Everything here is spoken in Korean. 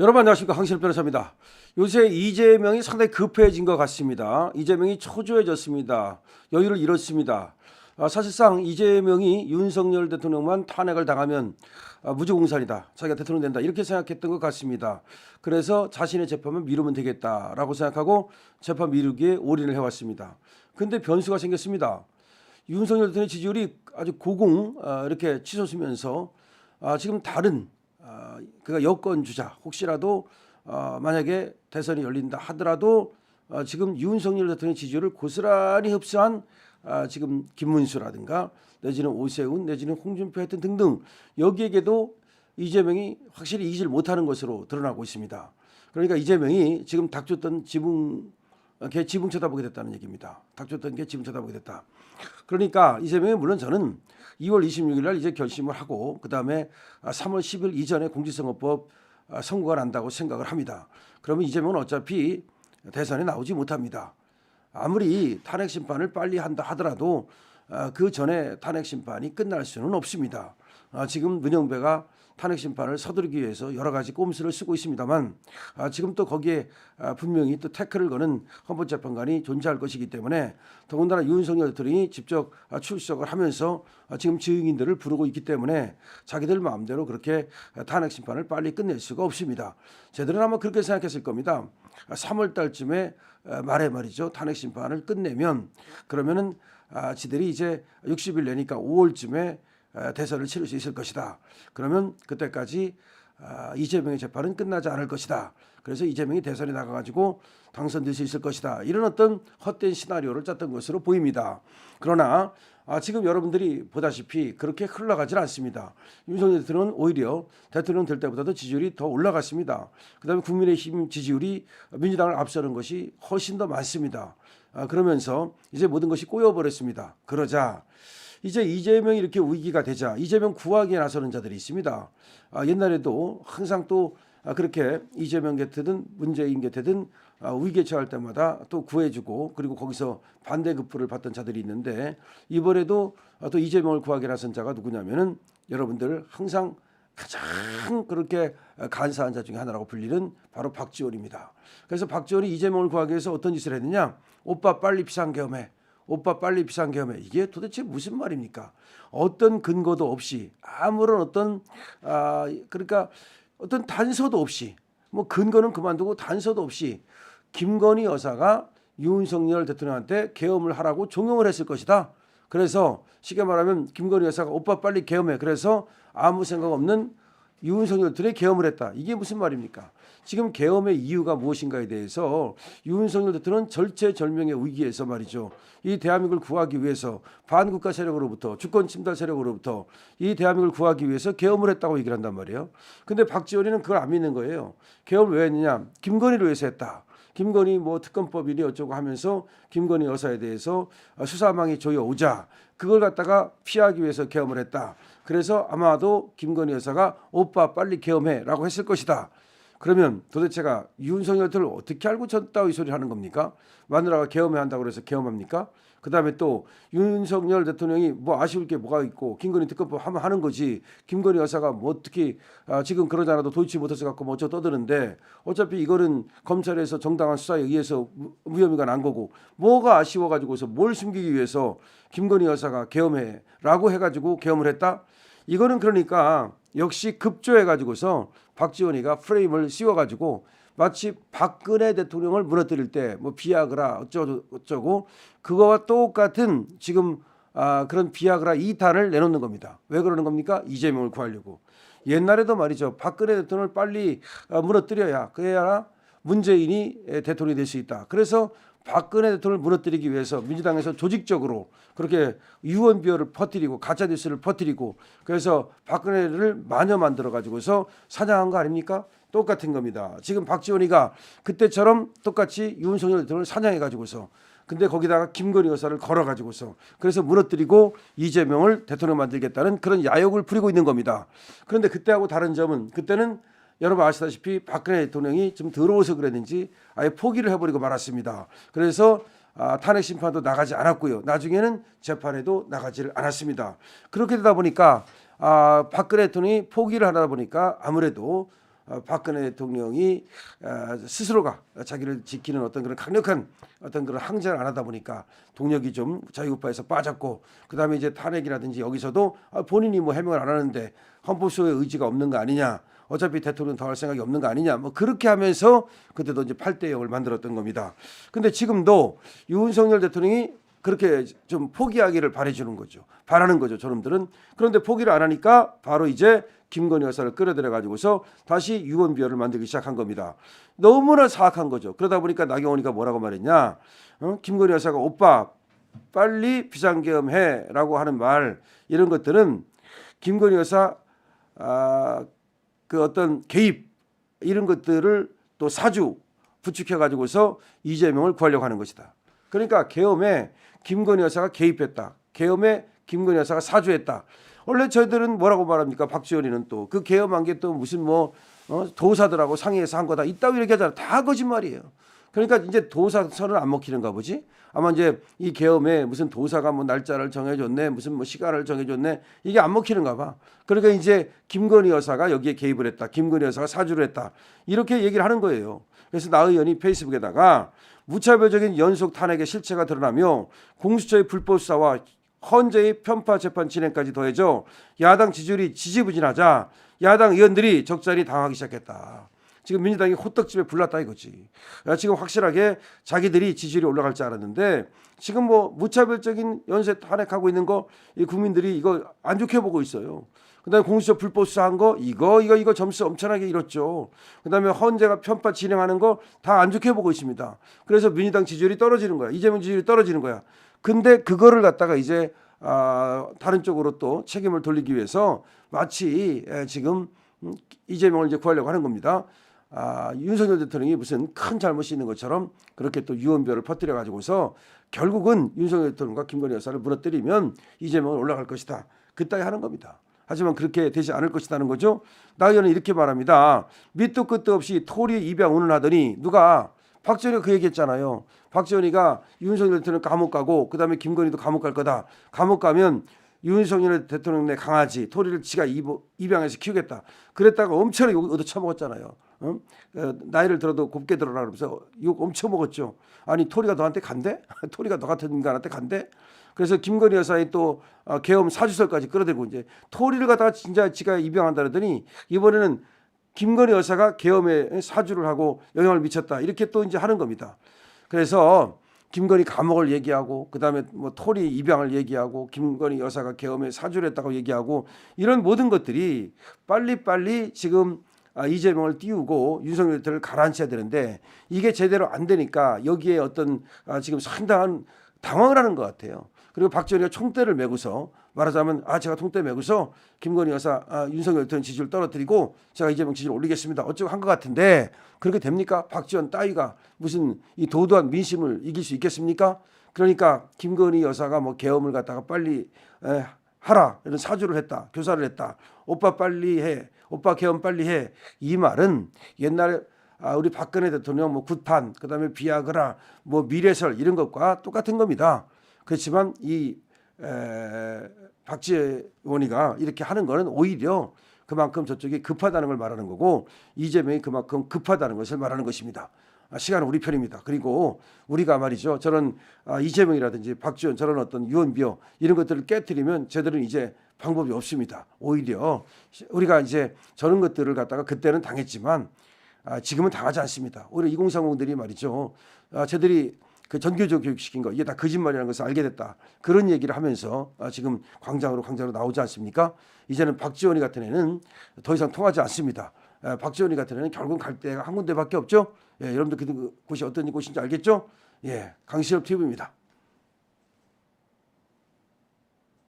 여러분 안녕하십니까, 황실 변호사입니다. 요새 이재명이 상당히 급해진 것 같습니다. 이재명이 초조해졌습니다. 여유를 잃었습니다. 사실상 이재명이 윤석열 대통령만 탄핵을 당하면 무죄공산이다, 자기가 대통령 된다, 이렇게 생각했던 것 같습니다. 그래서 자신의 재판만 미루면 되겠다라고 생각하고 재판 미루기에 올인을 해왔습니다. 근데 변수가 생겼습니다. 윤석열 대통령의 지지율이 아주 이렇게 치솟으면서 지금 다른 그가 여권 주자, 혹시라도 만약에 대선이 열린다 하더라도 지금 윤석열 대통령의 지지율을 고스란히 흡수한 지금 김문수라든가 내지는 오세훈 내지는 홍준표 하여튼 등등, 여기에게도 이재명이 확실히 이기질 못하는 것으로 드러나고 있습니다. 그러니까 이재명이 지금 닥쳤던 개 지붕 쳐다보게 됐다는 얘기입니다. 닥쳤던 게 지붕 쳐다보게 됐다. 그러니까 이재명이, 물론 저는 2월 26일 날 이제 결심을 하고 그다음에 3월 10일 이전에 공직선거법 선고가 난다고 생각을 합니다. 그러면 이재명은 어차피 대선에 나오지 못합니다. 아무리 탄핵 심판을 빨리 한다 하더라도 그 전에 탄핵 심판이 끝날 수는 없습니다. 지금 문영배가 탄핵 심판을 서두르기 위해서 여러 가지 꼼수를 쓰고 있습니다만 지금 또 거기에 분명히 또 태클을 거는 헌법재판관이 존재할 것이기 때문에, 더군다나 윤석열 대통령이 직접 출석을 하면서 지금 증인들을 부르고 있기 때문에 자기들 마음대로 그렇게 탄핵 심판을 빨리 끝낼 수가 없습니다. 저들은 아마 그렇게 생각했을 겁니다. 3월 달쯤에 말에 말이죠, 탄핵 심판을 끝내면 그러면은 지들이 이제 60일 내니까 5월쯤에 대선을 치를 수 있을 것이다. 그러면 그때까지 이재명의 재판은 끝나지 않을 것이다. 그래서 이재명이 대선에 나가가지고 당선될 수 있을 것이다. 이런 어떤 헛된 시나리오를 짰던 것으로 보입니다. 그러나 지금 여러분들이 보다시피 그렇게 흘러가질 않습니다. 윤석열 대통령은 오히려 대통령 될 때보다도 지지율이 더 올라갔습니다. 그다음에 국민의힘 지지율이 민주당을 앞서는 것이 훨씬 더 많습니다. 그러면서 이제 모든 것이 꼬여버렸습니다. 그러자 이제 이재명이 이렇게 위기가 되자 이재명 구하기에 나서는 자들이 있습니다. 옛날에도 항상 또 그렇게 이재명 곁에든 문재인 곁에든 위기에 처할 때마다 또 구해주고, 그리고 거기서 반대급부를 받던 자들이 있는데, 이번에도 또 이재명을 구하기에 나선 자가 누구냐면은 여러분들 항상 가장 그렇게 간사한 자 중에 하나라고 불리는 바로 박지원입니다. 그래서 박지원이 이재명을 구하기 위해서 어떤 짓을 했느냐? 오빠 빨리 비상계엄해. 오빠 빨리 비상계엄해. 이게 도대체 무슨 말입니까? 어떤 근거도 없이, 아무런 어떤 그러니까 어떤 단서도 없이, 뭐 근거는 그만두고 단서도 없이 김건희 여사가 윤석열 대통령한테 계엄을 하라고 종용을 했을 것이다. 그래서 쉽게 말하면 김건희 여사가 오빠 빨리 계엄해, 그래서 아무 생각 없는 윤석열 대통령이 계엄을 했다. 이게 무슨 말입니까? 지금 계엄의 이유가 무엇인가에 대해서 윤석열 대통령은 절체절명의 위기에서 말이죠, 이 대한민국을 구하기 위해서 반국가 세력으로부터, 주권 침탈 세력으로부터 이 대한민국을 구하기 위해서 계엄을 했다고 얘기를 한단 말이에요. 근데 박지원이는 그걸 안 믿는 거예요. 계엄을 왜 했느냐? 김건희를 위해서 했다. 김건희 뭐 특검법이니 어쩌고 하면서 김건희 여사에 대해서 수사망이 조여오자 그걸 갖다가 피하기 위해서 계엄을 했다. 그래서 아마도 김건희 여사가 오빠 빨리 계엄해라고 했을 것이다. 그러면 도대체가 윤석열 대통령을 어떻게 알고 저 따위 소리 하는 겁니까? 마누라가 계엄해 한다고 그래서 계엄합니까? 그다음에 또 윤석열 대통령이 뭐 아쉬울 게 뭐가 있고 김건희 특검법 하면 하는 거지, 김건희 여사가 뭐 어떻게 지금 그러지 않아도 도이치 못해서 갖고 뭐 어쩌 떠드는데, 어차피 이거는 검찰에서 정당한 수사에 의해서 무혐의가 난 거고, 뭐가 아쉬워 가지고서 뭘 숨기기 위해서 김건희 여사가 계엄해라고 해가지고 계엄을 했다? 이거는 그러니까 역시 급조해 가지고서 박지원이가 프레임을 씌워가지고 마치 박근혜 대통령을 무너뜨릴 때 뭐 비아그라 어쩌고 그거와 똑같은 지금 그런 비아그라 2탄을 내놓는 겁니다. 왜 그러는 겁니까? 이재명을 구하려고. 옛날에도 말이죠, 박근혜 대통령을 빨리 무너뜨려야, 그래야 문재인이 대통령이 될 수 있다. 그래서 박근혜 대통령을 무너뜨리기 위해서 민주당에서 조직적으로 그렇게 유언비어를 퍼뜨리고 가짜 뉴스를 퍼뜨리고, 그래서 박근혜를 마녀 만들어 가지고서 사냥한 거 아닙니까? 똑같은 겁니다. 지금 박지원이가 그때처럼 똑같이 윤석열 대통령을 사냥해 가지고서, 근데 거기다가 김건희 여사를 걸어 가지고서 그래서 무너뜨리고 이재명을 대통령 만들겠다는 그런 야욕을 부리고 있는 겁니다. 그런데 그때하고 다른 점은, 그때는 여러분 아시다시피 박근혜 대통령이 좀 더러워서 그랬는지 아예 포기를 해버리고 말았습니다. 그래서 탄핵 심판도 나가지 않았고요. 나중에는 재판에도 나가지를 않았습니다. 그렇게 되다 보니까 박근혜 대통령이 포기를 하다 보니까 아무래도 박근혜 대통령이 스스로가 자기를 지키는 어떤 그런 강력한 어떤 그런 항쟁을 안 하다 보니까 동력이 좀 자유우파에서 빠졌고, 그다음에 이제 탄핵이라든지 여기서도 본인이 뭐 해명을 안 하는데 헌법소의 의지가 없는 거 아니냐, 어차피 대통령 더 할 생각이 없는 거 아니냐, 뭐 그렇게 하면서 그때도 이제 8대 0을 만들었던 겁니다. 근데 지금도 윤석열 대통령이 그렇게 좀 포기하기를 바라는 거죠, 저놈들은. 그런데 포기를 안 하니까 바로 이제 김건희 여사를 끌어들여 가지고서 다시 유언비어를 만들기 시작한 겁니다. 너무나 사악한 거죠. 그러다 보니까 나경원이가 뭐라고 말했냐, 김건희 여사가 오빠 빨리 비상계엄해라고 하는 말, 이런 것들은 김건희 여사 그 어떤 개입, 이런 것들을 또 사주 부추겨 가지고서 이재명을 구하려고 하는 것이다. 그러니까 계엄에 김건희 여사가 개입했다, 계엄에 김건희 여사가 사주했다. 원래 저희들은 뭐라고 말합니까? 박지원이는 또 그 계엄한 게 또 무슨 뭐 도사들하고 상의해서 한 거다, 이따위 이렇게 하잖아. 다 거짓말이에요. 그러니까 이제 도사선은 안 먹히는가 보지. 아마 이제 이 계엄에 무슨 도사가 뭐 날짜를 정해줬네, 무슨 뭐 시간을 정해줬네, 이게 안 먹히는가 봐. 그러니까 이제 김건희 여사가 여기에 개입을 했다, 김건희 여사가 사주를 했다, 이렇게 얘기를 하는 거예요. 그래서 나 의원이 페이스북에다가 무차별적인 연속 탄핵의 실체가 드러나며 공수처의 불법 수사와 헌재의 편파 재판 진행까지 더해져 야당 지지율이 지지부진하자 야당 의원들이 적잖이 당하기 시작했다. 지금 민주당이 호떡집에 불났다 이거지. 지금 확실하게 자기들이 지지율이 올라갈 줄 알았는데 지금 뭐 무차별적인 연쇄 탄핵하고 있는 거 이 국민들이 이거 안 좋게 보고 있어요. 그다음에 공수처 불법 수사한 거 이거 점수 엄청나게 잃었죠. 그다음에 헌재가 편파 진행하는 거 다 안 좋게 보고 있습니다. 그래서 민주당 지지율이 떨어지는 거야. 이재명 지지율이 떨어지는 거야. 근데 그거를 갖다가 이제 다른 쪽으로 또 책임을 돌리기 위해서 마치 지금 이재명을 이제 구하려고 하는 겁니다. 윤석열 대통령이 무슨 큰 잘못이 있는 것처럼 그렇게 또 유언비어를 퍼뜨려 가지고서 결국은 윤석열 대통령과 김건희 여사를 무너뜨리면 이재명은 올라갈 것이다, 그따위 하는 겁니다. 하지만 그렇게 되지 않을 것이라는 거죠. 나 의원은 이렇게 말합니다. 밑도 끝도 없이 토리 입양 운운하더니 누가, 박지원이가 그 얘기했잖아요. 박지원이가 윤석열 대통령 감옥 가고 그다음에 김건희도 감옥 갈 거다. 감옥 가면 윤석열 대통령 내 강아지 토리를 지가 입양해서 키우겠다. 그랬다가 엄청 욕 얻어 처먹었잖아요. 나이를 들어도 곱게 들어라 그러면서 욕 엄청 먹었죠. 아니 토리가 너한테 간대? 토리가 너 같은 인간한테 간대? 그래서 김건희 여사의 또 계엄 사주설까지 끌어들고 이제 토리를 갖다가 진짜 지가 입양한다 그러더니 이번에는 김건희 여사가 계엄에 사주를 하고 영향을 미쳤다, 이렇게 또 이제 하는 겁니다. 그래서 김건희 감옥을 얘기하고 그다음에 뭐 토리 입양을 얘기하고 김건희 여사가 계엄에 사주를 했다고 얘기하고, 이런 모든 것들이 빨리빨리 지금 이재명을 띄우고 윤석열 대통령을 가라앉혀야 되는데 이게 제대로 안 되니까 여기에 어떤 지금 상당한 당황을 하는 것 같아요. 그리고 박지원이가 총대를 메고서 말하자면 제가 총대 메고서 김건희 여사 윤석열 대통령 지지율 떨어뜨리고 제가 이재명 지지율 올리겠습니다, 어쩌고 한 것 같은데 그렇게 됩니까? 박지원 따위가 무슨 이 도도한 민심을 이길 수 있겠습니까? 그러니까 김건희 여사가 뭐 계엄을 갖다가 빨리 하라 이런 사주를 했다, 교사를 했다, 오빠 빨리 해, 오빠 계엄 빨리 해, 이 말은 옛날에 우리 박근혜 대통령 뭐 굿판, 그다음에 비아그라, 뭐 미래설 이런 것과 똑같은 겁니다. 그렇지만 이 박지원이가 이렇게 하는 거는 오히려 그만큼 저쪽이 급하다는 걸 말하는 거고 이재명이 그만큼 급하다는 것을 말하는 것입니다. 시간은 우리 편입니다. 그리고 우리가 말이죠, 저런 이재명이라든지 박지원 저런 어떤 유언비어 이런 것들을 깨뜨리면 저들은 이제 방법이 없습니다. 오히려 우리가 이제 저런 것들을 갖다가 그때는 당했지만 지금은 당하지 않습니다. 오히려 2030들이 말이죠, 저들이 그 전교조 교육시킨 거 이게 다 거짓말이라는 것을 알게 됐다, 그런 얘기를 하면서 지금 광장으로 나오지 않습니까? 이제는 박지원이 같은 애는 더 이상 통하지 않습니다. 박지원이 같은 애는 결국 갈 데가 한 군데밖에 없죠. 여러분들 그 곳이 어떤 곳인지 알겠죠? 강시럽 TV입니다.